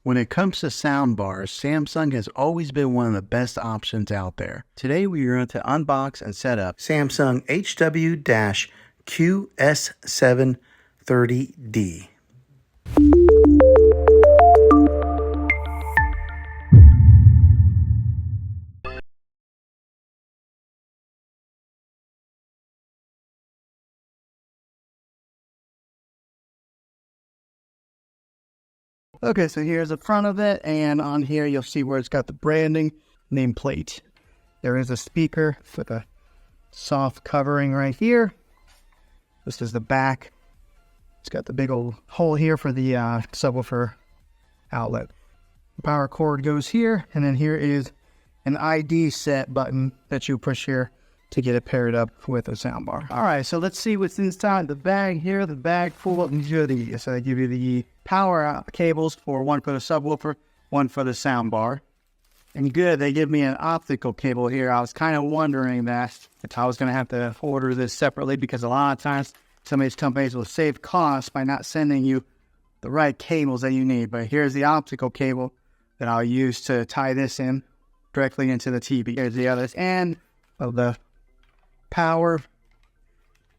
When it comes to sound bars, Samsung has always been one of the best options out there. Today we are going to unbox and set up Samsung QS730D. Okay, so here's the front of it, and on here you'll see where it's got the branding nameplate. There is a speaker with a soft covering right here. This is the back. It's got the big old hole here for the subwoofer outlet. The power cord goes here, and then here is an ID set button that you push here to get it paired up with a soundbar. All right, so let's see what's inside the bag here. The bag full of goodies. So they give you the power cables for one for the subwoofer, one for the soundbar. And good, they give me an optical cable here. I was kind of wondering that if I was going to have to order this separately, because a lot of times some of these companies will save costs by not sending you the right cables that you need. But here's the optical cable that I'll use to tie this in directly into the TV. Here's the other end of the power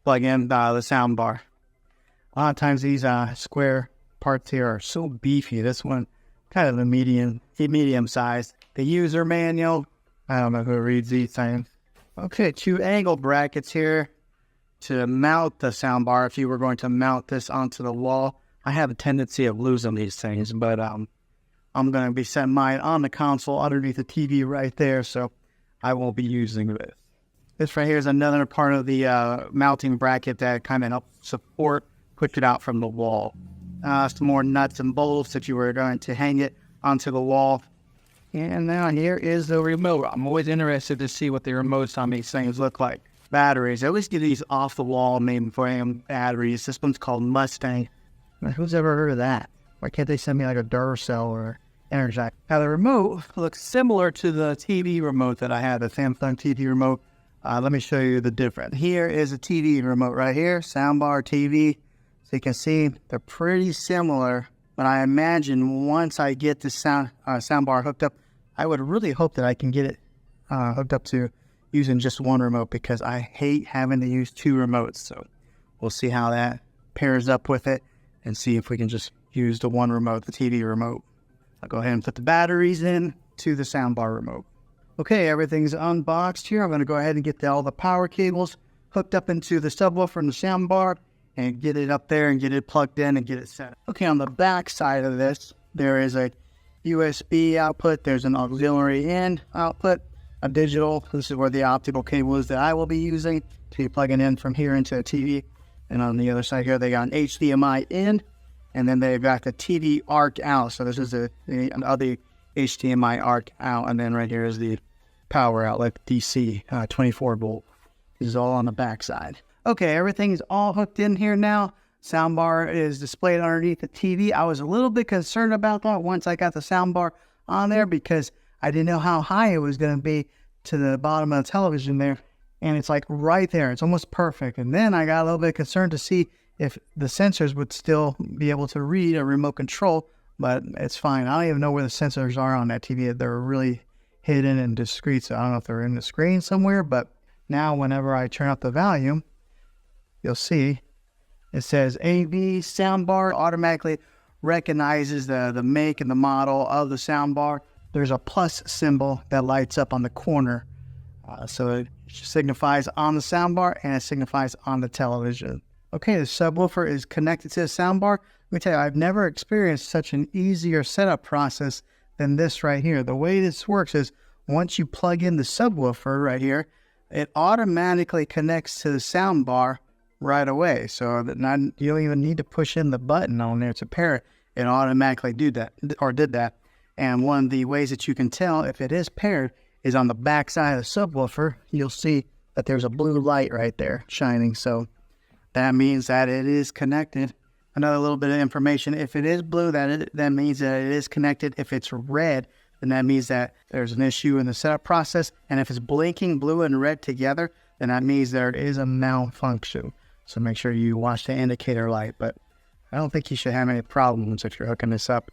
plug in the soundbar. A lot of times these square parts here are so beefy. This one kind of the medium size. The user manual, I don't know who reads these things. Okay, 2 angle brackets here to mount the soundbar if you were going to mount this onto the wall. I have a tendency of losing these things, but I'm going to be setting mine on the console underneath the TV right there, so I won't be using this. This right here is another part of the mounting bracket that kind of helps support, push it out from the wall. Some more nuts and bolts if you were going to hang it onto the wall. And now here is the remote. I'm always interested to see what the remotes on these things look like. Batteries. I always get these off-the-wall mainframe batteries. This one's called Mustang. Who's ever heard of that? Why can't they send me like a Duracell or Energize? Now the remote looks similar to the TV remote that I had, the Samsung TV remote. Let me show you the difference. Here is a TV remote right here, soundbar TV. So you can see they're pretty similar, but I imagine once I get the soundbar hooked up, I would really hope that I can get it hooked up to using just one remote, because I hate having to use 2 remotes. So we'll see how that pairs up with it and see if we can just use the one remote, the TV remote. I'll go ahead and put the batteries in to the soundbar remote. Okay, everything's unboxed here. I'm going to go ahead and get all the power cables hooked up into the subwoofer and the soundbar and get it up there and get it plugged in and get it set. Okay, on the back side of this, there is a USB output. There's an auxiliary in output, a digital. This is where the optical cable is that I will be using to be plugging in from here into a TV. And on the other side here, they got an HDMI in, and then they've got the TV arc out. So this is the other HDMI arc out, and then right here is the power outlet, DC 24 volt. This is all on the back side. Okay, everything's all hooked in here now. Soundbar is displayed underneath the TV. I was a little bit concerned about that once I got the soundbar on there, because I didn't know how high it was going to be to the bottom of the television there. And it's like right there. It's almost perfect. And then I got a little bit concerned to see if the sensors would still be able to read a remote control, but it's fine. I don't even know where the sensors are on that TV. They're really hidden and discreet, so I don't know if they're in the screen somewhere, but now whenever I turn up the volume, you'll see it says AV soundbar. Automatically recognizes the make and the model of the soundbar. There's a plus symbol that lights up on the corner, so it signifies on the soundbar and it signifies on the television. Okay, the subwoofer is connected to the soundbar. Let me tell you, I've never experienced such an easier setup process than this right here. The way this works is once you plug in the subwoofer right here, it automatically connects to the soundbar right away. So that you don't even need to push in the button on there to pair it. It automatically did that. And one of the ways that you can tell if it is paired is on the back side of the subwoofer. You'll see that there's a blue light right there shining. So that means that it is connected. Another little bit of information: if it is blue, that means that it is connected. If it's red, then that means that there's an issue in the setup process. And if it's blinking blue and red together, then that means there is a malfunction. So make sure you watch the indicator light. But I don't think you should have any problems if you're hooking this up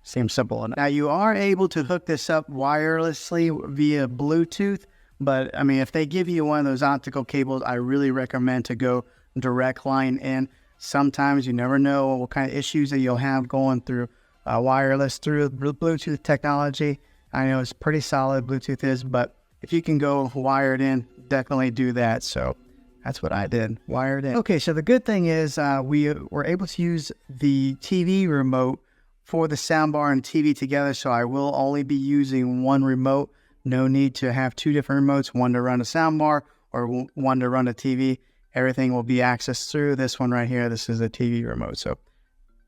Seems simple enough. Now you are able to hook this up wirelessly via Bluetooth, but I mean, if they give you one of those optical cables, I really recommend to go direct line in. Sometimes you never know what kind of issues that you'll have going through wireless through Bluetooth technology. I know it's pretty solid, Bluetooth is, but if you can go wired in, definitely do that. So that's what I did, wired in. Okay, so the good thing is we were able to use the TV remote for the soundbar and TV together, so I will only be using one remote. No need to have two different remotes, one to run a soundbar or one to run a TV. Everything will be accessed through this one right here. This is a TV remote, so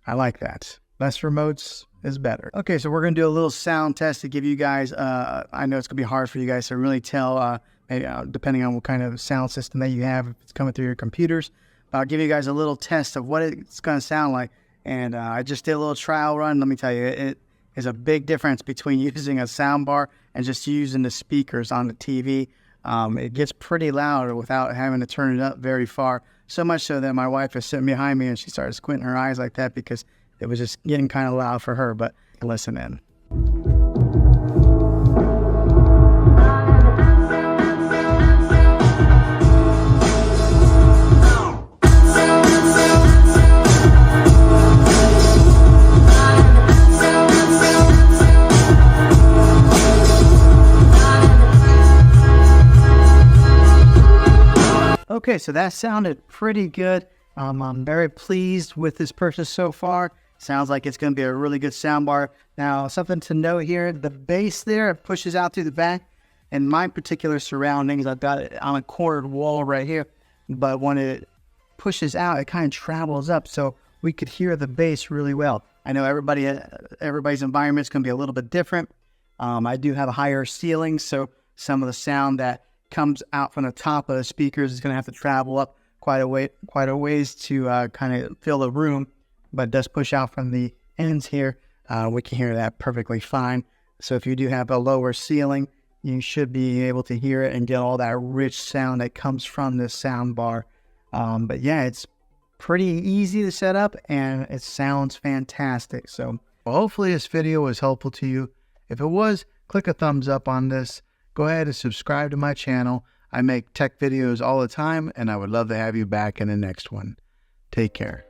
I like that. Less remotes is better. Okay, so we're gonna do a little sound test to give you guys, I know it's gonna be hard for you guys to really tell, maybe, depending on what kind of sound system that you have, if it's coming through your computers. But I'll give you guys a little test of what it's gonna sound like. And I just did a little trial run. Let me tell you, it is a big difference between using a soundbar and just using the speakers on the TV. It gets pretty loud without having to turn it up very far. So much so that my wife is sitting behind me and she started squinting her eyes like that because it was just getting kind of loud for her. But listen in. Okay, so that sounded pretty good. I'm very pleased with this purchase so far. Sounds like it's going to be a really good soundbar. Now, something to note here, the bass there pushes out through the back. In my particular surroundings, I've got it on a cornered wall right here. But when it pushes out, it kind of travels up, so we could hear the bass really well. I know everybody's environment is going to be a little bit different. I do have a higher ceiling, so some of the sound that comes out from the top of the speakers is going to have to travel up quite a ways to kind of fill the room, but it does push out from the ends here. We can hear that perfectly fine. So if you do have a lower ceiling, you should be able to hear it and get all that rich sound that comes from this sound bar. But yeah, it's pretty easy to set up and it sounds fantastic. So hopefully this video was helpful to you. If it was, click a thumbs up on this. Go ahead and subscribe to my channel. I make tech videos all the time, and I would love to have you back in the next one. Take care.